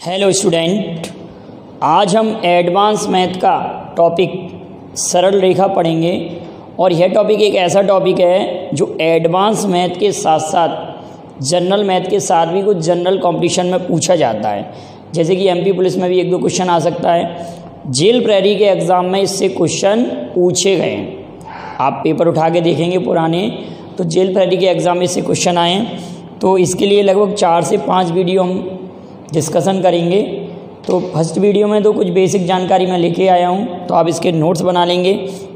Hello student, आज हम advance math का टॉपिक सरल रेखा पढ़ेंगे। और यह टॉपिक एक ऐसा टॉपिक है जो एडवांस मैथ के साथ साथ जनरल मैथ के साथ भी कुछ जनरल कंपटीशन में पूछा जाता है। जैसे कि एमपी पुलिस में भी एक दो क्वेश्चन आ सकता है, जेल प्रहरी के एग्ज़ाम में इससे क्वेश्चन पूछे गए हैं। आप पेपर उठा के देखेंगे पुराने, तो जेल प्रहरी के एग्ज़ाम में इससे क्वेश्चन आए हैं। तो इसके लिए लगभग 4 से 5 वीडियो हम डिस्कशन करेंगे। तो फर्स्ट वीडियो में तो कुछ बेसिक जानकारी मैं लेके आया हूँ, तो आप इसके नोट्स बना लेंगे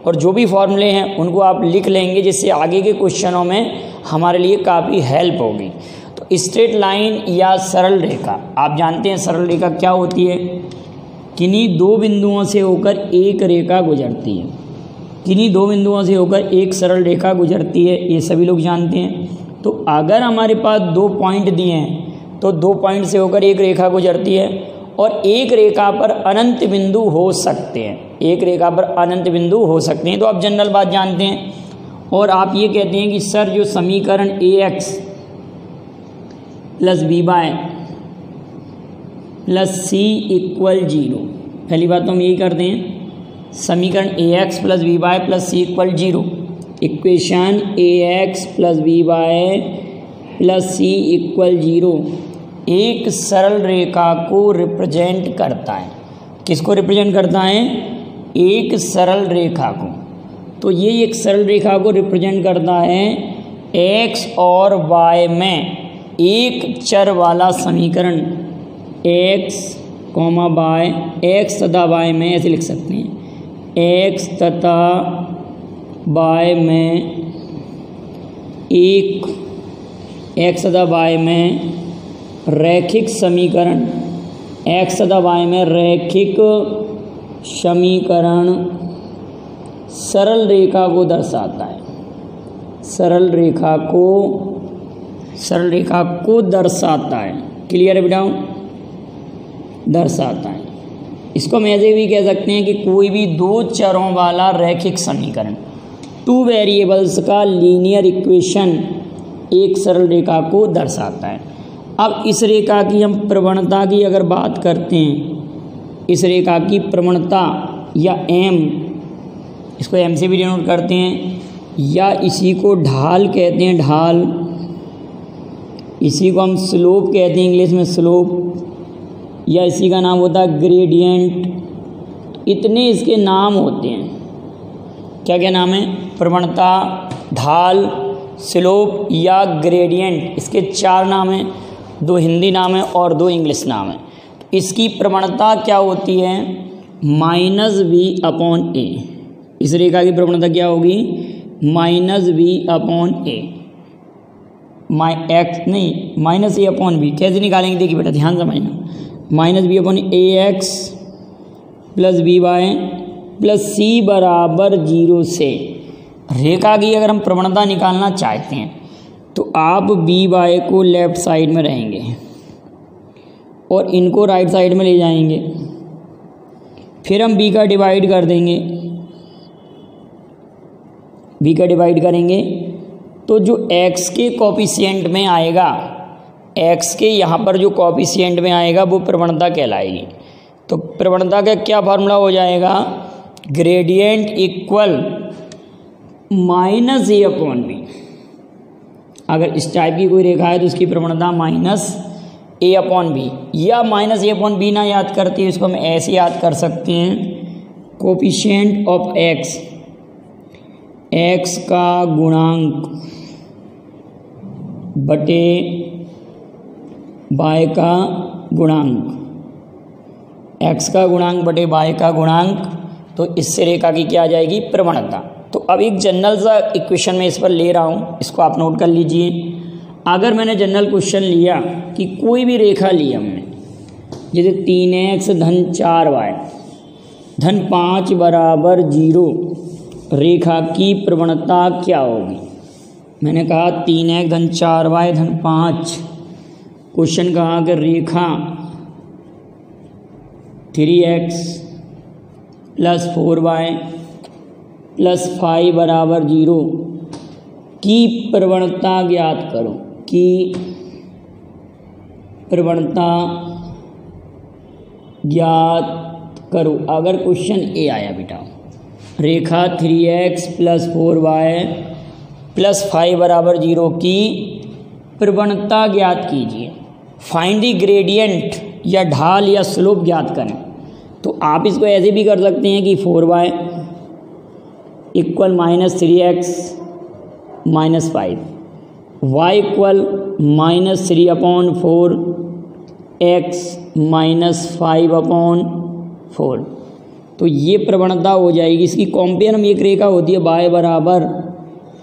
और जो भी फॉर्मूले हैं उनको आप लिख लेंगे, जिससे आगे के क्वेश्चनों में हमारे लिए काफ़ी हेल्प होगी। तो स्ट्रेट लाइन या सरल रेखा, आप जानते हैं सरल रेखा क्या होती है। किन्हीं दो बिंदुओं से होकर एक रेखा गुजरती है, किन्हीं दो बिंदुओं से होकर एक सरल रेखा गुजरती है, ये सभी लोग जानते हैं। तो अगर हमारे पास 2 पॉइंट दिए हैं तो 2 पॉइंट से होकर एक रेखा गुजरती है और एक रेखा पर अनंत बिंदु हो सकते हैं, एक रेखा पर अनंत बिंदु हो सकते हैं। तो आप जनरल बात जानते हैं। और आप ये कहते हैं कि सर जो समीकरण ax plus B bye plus सी इक्वल 0, पहली बात तो हम यही करते हैं, समीकरण ax plus B bye plus सी equal 0, equation ax plus B bye plus सी इक्वल 0 एक सरल रेखा को रिप्रेजेंट करता है। किसको रिप्रेजेंट करता है? एक सरल रेखा को। तो ये एक सरल रेखा को रिप्रेजेंट करता है x और y में एक चर वाला समीकरण x, y, x तथा y में ऐसे लिख सकते हैं, x तथा y में एक x तथा y में रैखिक समीकरण, x तथा y में रैखिक समीकरण सरल रेखा को दर्शाता है, सरल रेखा को दर्शाता है। क्लियर है बेटा? दर्शाता है। इसको हम ऐसे भी कह सकते हैं कि कोई भी 2 चरों वाला रैखिक समीकरण, 2 वेरिएबल्स का लीनियर इक्वेशन एक सरल रेखा को दर्शाता है। अब इस रेखा की हम प्रवणता की अगर बात करते हैं, इस रेखा की प्रवणता या m, इसको m से भी डिनोट करते हैं, या इसी को ढाल कहते हैं, ढाल, इसी को हम स्लोप कहते हैं इंग्लिश में स्लोप, या इसी का नाम होता है ग्रेडियंट। इतने इसके नाम होते हैं। क्या क्या नाम है? प्रवणता, ढाल, स्लोप या ग्रेडियंट। इसके 4 नाम हैं, 2 हिंदी नाम है और 2 इंग्लिश नाम है। तो इसकी प्रवणता क्या होती है? -v/a। इस रेखा की प्रवणता क्या होगी? -v/a। -a/b कैसे निकालेंगे? देखिए बेटा ध्यान समझना, -v/ax plus b y plus c बराबर 0 से रेखा की अगर हम प्रवणता निकालना चाहते हैं तो आप बी वाई को लेफ़्ट साइड में रहेंगे और इनको राइट साइड में ले जाएंगे। फिर हम बी का डिवाइड कर देंगे, बी का डिवाइड करेंगे तो जो x के कोफिशिएंट में आएगा, x के यहाँ पर जो कोफिशिएंट में आएगा वो प्रवणता कहलाएगी। तो प्रवणता का क्या फार्मूला हो जाएगा? Gradient equal -a/b। अगर इस टाइप की कोई रेखा है तो उसकी प्रवणता -a/b, या -a/b ना याद करते हैं, इसको हम ऐसे याद कर सकते हैं, कोफिशिएंट ऑफ x, x का गुणांक बटे y का गुणांक, x का गुणांक बटे y का गुणांक। तो इससे रेखा की क्या आ जाएगी? प्रवणता। तो अब एक जनरल सा इक्वेशन में इस पर ले रहा हूँ, इसको आप नोट कर लीजिए। अगर मैंने जनरल क्वेश्चन लिया कि कोई भी रेखा ली हमने, जैसे 3x धन 4y धन 5 बराबर 0, रेखा की प्रवणता क्या होगी? मैंने कहा 3x धन 4y धन 5, क्वेश्चन कहा कि रेखा 3x प्लस 4y प्लस 5 बराबर 0 की प्रवणता ज्ञात करो, की प्रवणता ज्ञात करो। अगर क्वेश्चन ए आया बेटा, रेखा 3x + 4y + 5 = 0 की प्रवणता ज्ञात कीजिए। फाइंड द ग्रेडियंट या ढाल या स्लोप ज्ञात करें। तो आप इसको ऐसे भी कर सकते हैं कि 4y = -3x - 5, y = -3/4 x - 5/4। तो ये प्रवणता हो जाएगी। इसकी कंपेयर में एक रेखा होती है y =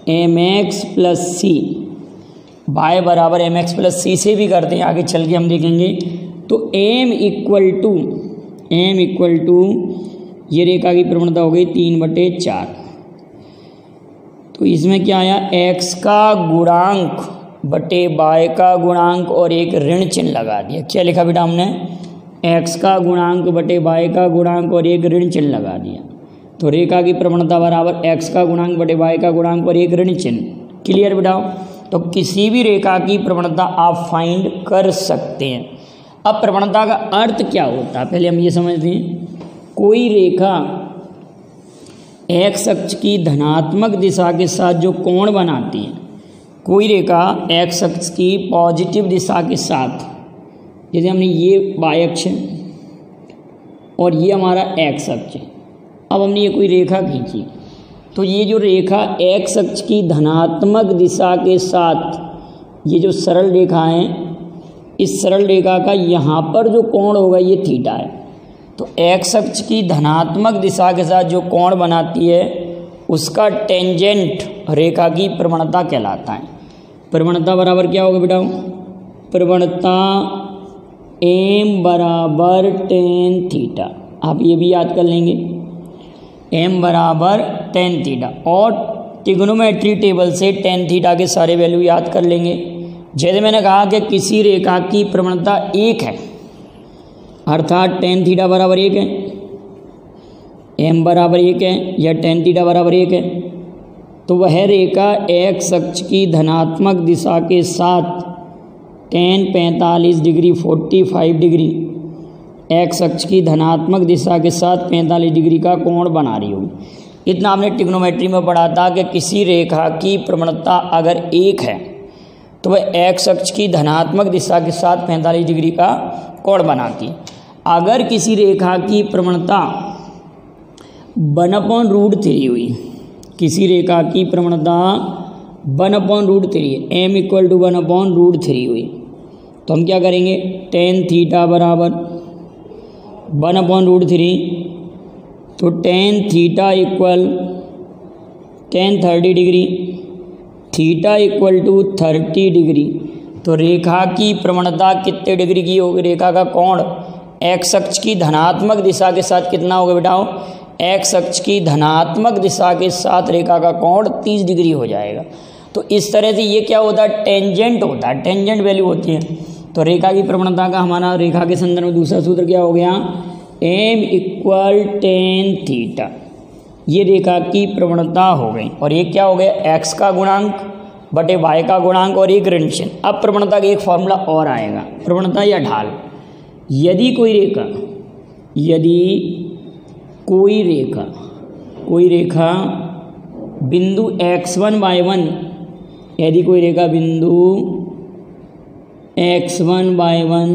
mx + c, y = mx + c से भी करते हैं, आगे चल के हम देखेंगे। तो m = ये रेखा की प्रवणता हो गई 3/4। तो इसमें क्या आया, x का गुणांक बटे y का गुणांक और एक ऋण चिन्ह लगा दिया। क्या लिखा बेटा हमने, x का गुणांक बटे y का गुणांक और एक ऋण चिन्ह लगा दिया। तो रेखा की प्रवणता बराबर x का गुणांक बटे y का गुणांक और एक ऋण चिन्ह। क्लियर बेटा। तो किसी भी रेखा की प्रवणता आप फाइंड कर सकते हैं। अब प्रवणता का अर्थ क्या होता है पहले हम ये समझते हैं। कोई रेखा x अक्ष की धनात्मक दिशा के साथ जो कोण बनाती है, कोई रेखा x अक्ष की पॉजिटिव दिशा के साथ, जैसे हमने ये y अक्ष है और ये हमारा x अक्ष है। अब हमने ये कोई रेखा खींची, तो ये जो रेखा x अक्ष की धनात्मक दिशा के साथ ये जो सरल रेखा है, इस सरल रेखा का यहाँ पर जो कोण होगा ये थीटा है। तो x अक्ष की धनात्मक दिशा के साथ जो कोण बनाती है उसका टेंजेंट रेखा की प्रवणता कहलाता है। प्रवणता बराबर क्या होगा बेटा, प्रवणता m = tan थीटा। आप ये भी याद कर लेंगे, m = tan थीटा। और ट्रिग्नोमेट्री टेबल से tan थीटा के सारे वैल्यू याद कर लेंगे। जैसे मैंने कहा कि किसी रेखा की प्रवणता 1 है, अर्थात tan थीटा बराबर 1 है, m बराबर 1 है या tan थीटा बराबर 1 है, तो वह रेखा x अक्ष की धनात्मक दिशा के साथ tan 45 डिग्री 45 डिग्री x अक्ष की धनात्मक दिशा के साथ 45 डिग्री का कोण बना रही होगी। इतना हमने ट्रिग्नोमेट्री में पढ़ा था कि किसी रेखा की प्रवणता अगर 1 है तो वह x अक्ष की धनात्मक दिशा के साथ 45 डिग्री का कोण बनाती है। अगर किसी रेखा की प्रवणता 1/√3 हुई, किसी रेखा की प्रवणता 1/√3 m = 1/√3 हुई, तो हम क्या करेंगे, tan थीटा बराबर 1/√3, तो tan theta = tan 30 degree, theta = 30 degree. तो रेखा की प्रवणता कितने डिग्री की होगी, रेखा का कोण x अक्ष की धनात्मक दिशा के साथ कितना होगा बेटा, x अक्ष की धनात्मक दिशा के साथ रेखा का कोण 30 डिग्री हो जाएगा। तो इस तरह से ये क्या होता है, टेंजेंट होता है, टेंजेंट वैल्यू होती है। तो रेखा की प्रवणता का हमारा रेखा के संदर्भ में दूसरा सूत्र क्या हो गया, m = tan थीटा। ये रेखा की प्रवणता हो गई। और ये क्या हो गया, x का गुणांक बटे y का गुणांक और एक ऋण चिन्ह। अब प्रवणता का एक फॉर्मूला और आएगा, प्रवणता या ढाल। यदि कोई रेखा बिंदु x1/1, यदि कोई रेखा बिंदु x1/1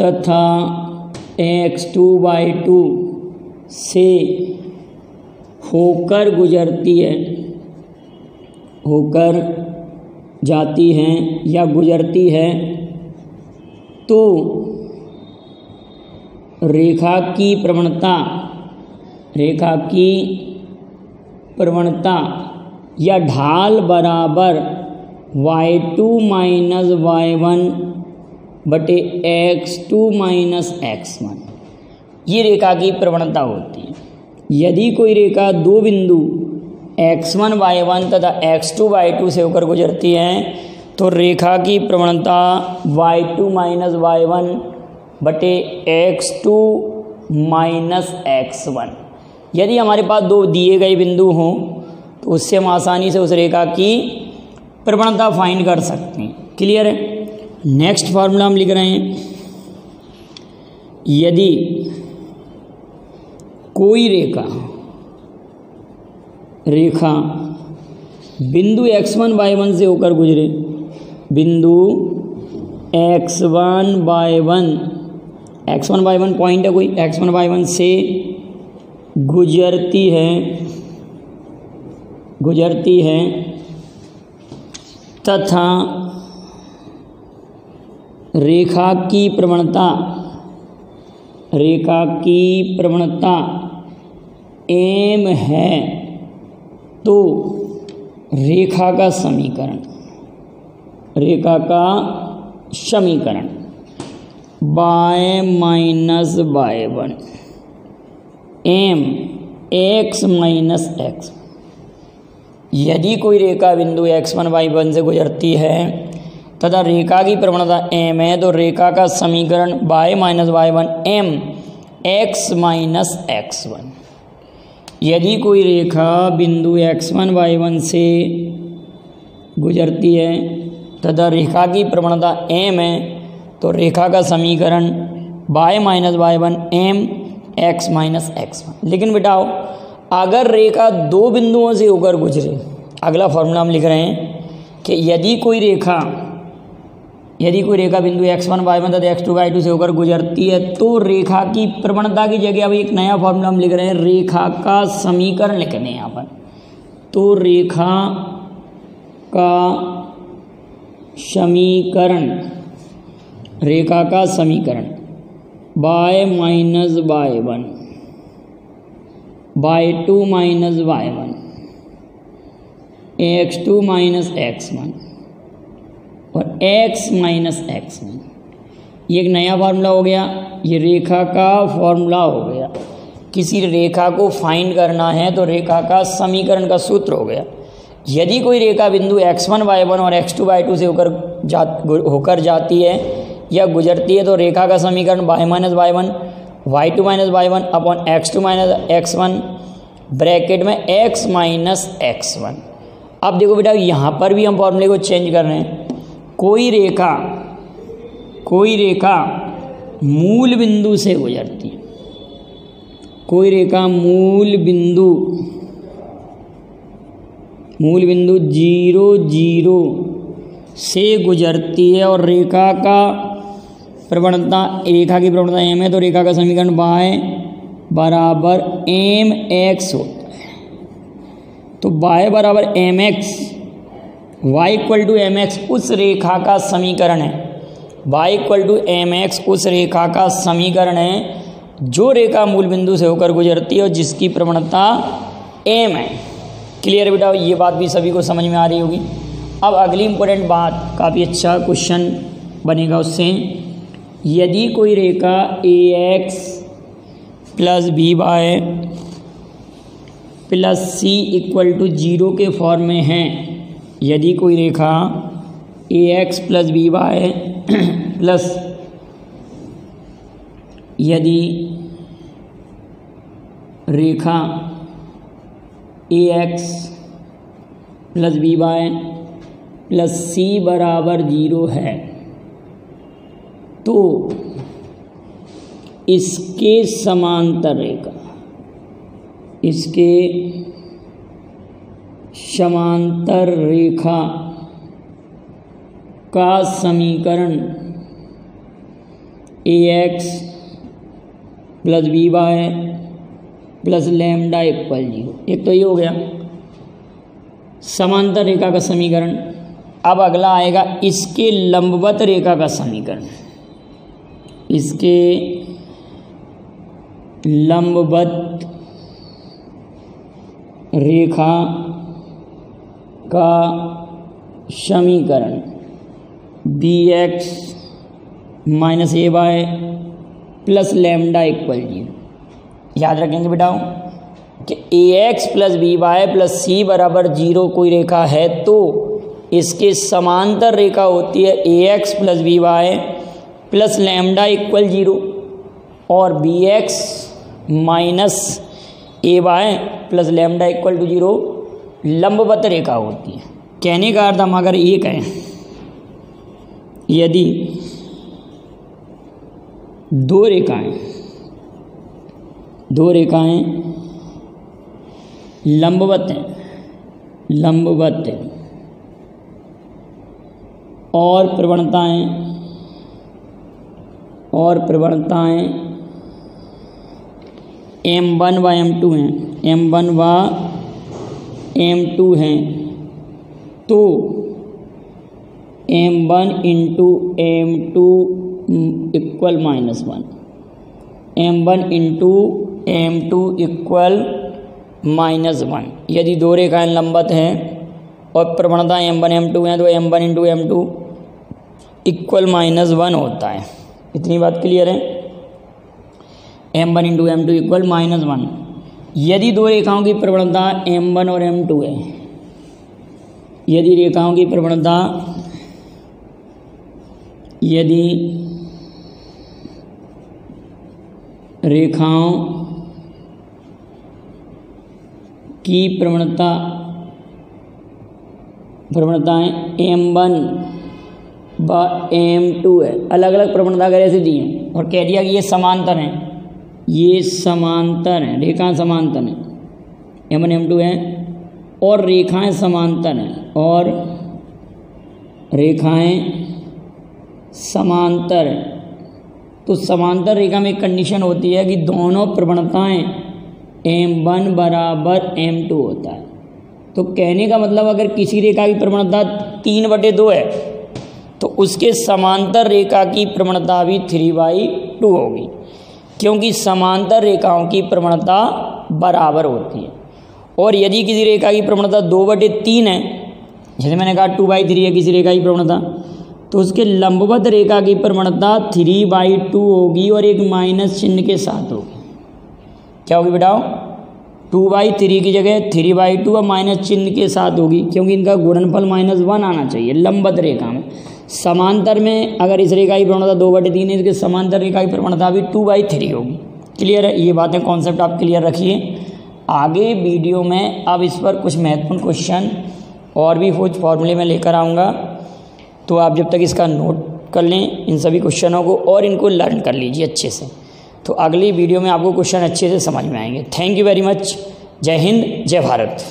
तथा x2/2 से होकर जाती है या गुजरती है, तो रेखा की प्रवणता या ढाल बराबर y2 - y1 बटे x2 - x1, ये रेखा की प्रवणता होती है। यदि कोई रेखा दो बिंदु x1/1 तथा x2/2 से होकर गुजरती है, तो रेखा की प्रवणता y2 - y1 बटे x2 - x1। यदि हमारे पास दो दिए गए बिंदु हों तो उससे हम आसानी से उस रेखा की प्रवणता फाइंड कर सकते हैं। क्लियर है। नेक्स्ट फार्मूला हम लिख रहे हैं, यदि कोई रेखा बिंदु x1 y1 से होकर गुजरे, बिंदु x1 y1 पॉइंट है कोई, x1 y1 से गुजरती है तथा रेखा की प्रवणता m है, तो रेखा का समीकरण y minus y1 m x minus x। यदि कोई रेखा बिंदु x1 y1 से गुजरती है तथा रेखा की प्रवणता m है, तो रेखा का समीकरण y minus y1 m x minus x1। यदि कोई रेखा बिंदु x1 y1 से गुजरती है तथा रेखा की प्रवणता m है, तो रेखा का समीकरण y minus y1 m x minus x1। लेकिन बेटाओ अगर रेखा दो बिंदुओं से होकर गुजरे, अगला फॉर्मूला हम लिख रहे हैं कि यदि कोई रेखा बिंदु x1 y1 तथा x2 y2 से होकर गुजरती है, तो रेखा की प्रवणता की जगह अब एक नया फॉर्मूला हम लिख रहे हैं, रेखा का समीकरण लिख रहे हैं यहाँ पर। तो रेखा का समीकरण y minus y1 y2 minus y1 x2 minus x1 और x माइनस x1, ये एक नया फार्मूला हो गया। ये रेखा का फॉर्मूला हो गया। किसी रेखा को फाइंड करना है तो रेखा का समीकरण का सूत्र हो गया। यदि कोई रेखा बिंदु x1 y1 और x2 y2 से होकर जाती है या गुजरती है, तो रेखा का समीकरण y minus y1 y2 minus y1 upon x2 minus x1 bracket में x माइनस x1। अब देखो बेटा यहाँ पर भी हम फॉर्मूले को चेंज कर रहे हैं। कोई रेखा मूल बिंदु से गुजरती है, कोई रेखा मूल बिंदु 0 0 से गुजरती है और रेखा की प्रवणता m है, तो रेखा का समीकरण y बराबर mx होता है। तो y बराबर mx, y equal to mx उस रेखा का समीकरण है। y इक्वल टू mx उस रेखा का समीकरण है जो रेखा मूल बिंदु से होकर गुजरती है और जिसकी प्रवणता m है। क्लियर बेटा, ये बात भी सभी को समझ में आ रही होगी। अब अगली इंपॉर्टेंट बात, काफ़ी अच्छा क्वेश्चन बनेगा उससे, यदि कोई रेखा ax plus by plus c equal to 0 के फॉर्म में है, यदि कोई रेखा ax प्लस by प्लस यदि रेखा ax plus by plus c बराबर 0 है, तो इसके समांतर रेखा का समीकरण ax plus by plus lambda equal 0। एक तो ये हो गया समांतर रेखा का समीकरण। अब अगला आएगा इसके लंबवत रेखा का समीकरण। इसके लंबवत रेखा का समीकरण bx minus ay plus lambda equal 0। याद रखेंगे बेटाओ कि ax plus by plus c बराबर 0 कोई रेखा है तो इसके समांतर रेखा होती है ax plus by plus lambda equal 0 और bx minus ay plus lambda equal to 0 लंबवत रेखा होती है। कहने का अर्थ हम अगर ये कहें, यदि दो रेखाएं लंबवत हैं और प्रवणताएं m1 व m2 हैं, तो m1 into m2 equal -1, m1 into m2 equal -1। यदि दो रेखाएं लंबवत हैं और प्रवणता m1 m2 हैं तो m1 इंटू m2 इक्वल -1 होता है। इतनी बात क्लियर है। m1 into m2 equal -1। यदि दो रेखाओं की प्रवणता m1 और m2 है, यदि रेखाओं की प्रवणताएं m1 व m2 है, अलग अलग प्रवणता अगर ऐसे दी हैं और कह दिया कि ये समांतर हैं, रेखाएं समांतर हैं, m1 m2 हैं और रेखाएं समांतर हैं, तो समांतर रेखा में एक कंडीशन होती है कि दोनों प्रवणताएं m1 बराबर m2 होता है। तो कहने का मतलब अगर किसी रेखा की प्रवणता 3/2 है तो उसके समांतर रेखा की प्रवणता भी 3/2 होगी, क्योंकि समांतर रेखाओं की प्रवणता बराबर होती है। और यदि किसी रेखा की प्रवणता 2/3 है, जैसे मैंने कहा 2/3 है किसी रेखा की प्रवणता, तो उसके लंबवत रेखा की प्रवणता 3/2 होगी और एक माइनस चिन्ह के साथ होगी। क्या होगी बेटाओ? 2/3 की जगह 3/2 और माइनस चिन्ह के साथ होगी, क्योंकि इनका गुणनफल -1 आना चाहिए लंबवत रेखा में। समांतर में अगर इस रेखा की प्रवणता 2/3 है, इसके समांतर रेखा की प्रवणता भी 2/3 होगी। क्लियर है? ये बातें कॉन्सेप्ट आप क्लियर रखिए। आगे वीडियो में अब इस पर कुछ महत्वपूर्ण क्वेश्चन और भी कुछ फॉर्मूले में लेकर आऊँगा, तो आप जब तक इसका नोट कर लें इन सभी क्वेश्चनों को और इनको लर्न कर लीजिए अच्छे से, तो अगली वीडियो में आपको क्वेश्चन अच्छे से समझ में आएंगे। Thank you very much. जय हिंद, जय भारत।